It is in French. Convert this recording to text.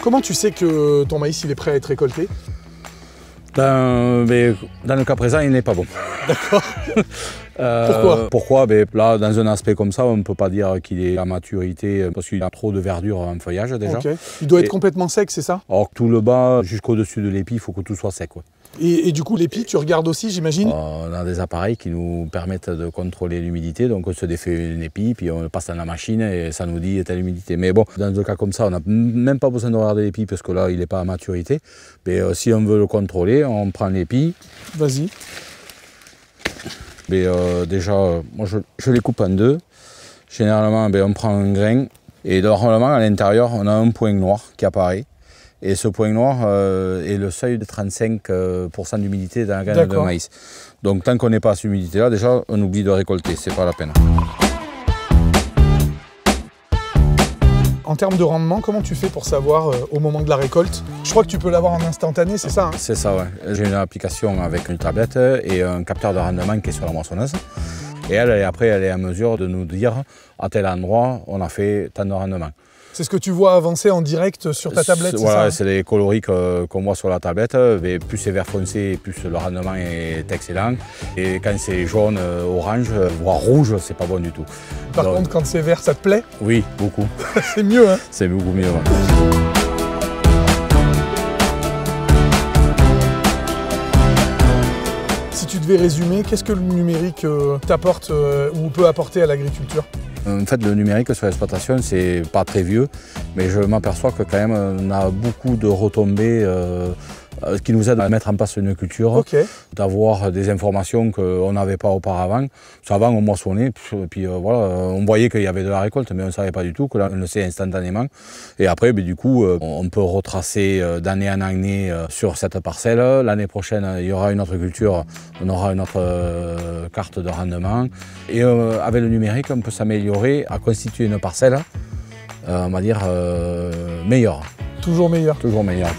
Comment tu sais que ton maïs il est prêt à être récolté? Dans le cas présent, il n'est pas bon. D'accord. Pourquoi? Là, dans un aspect comme ça, on ne peut pas dire qu'il est à maturité parce qu'il a trop de verdure en feuillage déjà. Okay. Il doit être complètement sec, c'est ça? Or, tout le bas, jusqu'au-dessus de l'épi, il faut que tout soit sec. Ouais. Et du coup, l'épi, tu regardes aussi, j'imagine? On a des appareils qui nous permettent de contrôler l'humidité. Donc, on se défait une épi, puis on le passe dans la machine et ça nous dit telle humidité. Mais bon, dans un cas comme ça, on n'a même pas besoin de regarder l'épi parce que là, il n'est pas à maturité. Mais si on veut le contrôler, on prend l'épi. Vas-y. Déjà, moi je les coupe en deux. Généralement, on prend un grain et normalement à l'intérieur, on a un point noir qui apparaît. Et ce point noir est le seuil de 35% d'humidité dans la graine de maïs. Donc tant qu'on n'est pas à cette humidité-là, déjà, on oublie de récolter, c'est pas la peine. En termes de rendement, comment tu fais pour savoir au moment de la récolte? Je crois que tu peux l'avoir en instantané, c'est ça hein? C'est ça, ouais. J'ai une application avec une tablette et un capteur de rendement qui est sur la moissonneuse. Et après, elle est en mesure de nous dire à tel endroit, on a fait tant de rendement. C'est ce que tu vois avancer en direct sur ta tablette, voilà, c'est ça? C'est les coloris qu'on voit sur la tablette. Et plus c'est vert foncé, plus le rendement est excellent. Et quand c'est jaune, orange, voire rouge, c'est pas bon du tout. Par contre, quand c'est vert, ça te plaît? Oui, beaucoup. C'est mieux, hein? C'est beaucoup mieux. Ouais. Si tu devais résumer, qu'est-ce que le numérique t'apporte ou peut apporter à l'agriculture? En fait, le numérique sur l'exploitation, c'est pas très vieux, mais je m'aperçois que quand même, on a beaucoup de retombées qui nous aident à mettre en place une culture, d'avoir des informations qu'on n'avait pas auparavant. Avant, on moissonnait, puis voilà, on voyait qu'il y avait de la récolte, mais on ne savait pas du tout, que là, on le sait instantanément. Et après, du coup, on peut retracer d'année en année sur cette parcelle. L'année prochaine, il y aura une autre culture, on aura une autre carte de rendement. Et avec le numérique, on peut s'améliorer à constituer une parcelle, on va dire, meilleure. Toujours meilleure. Toujours meilleure.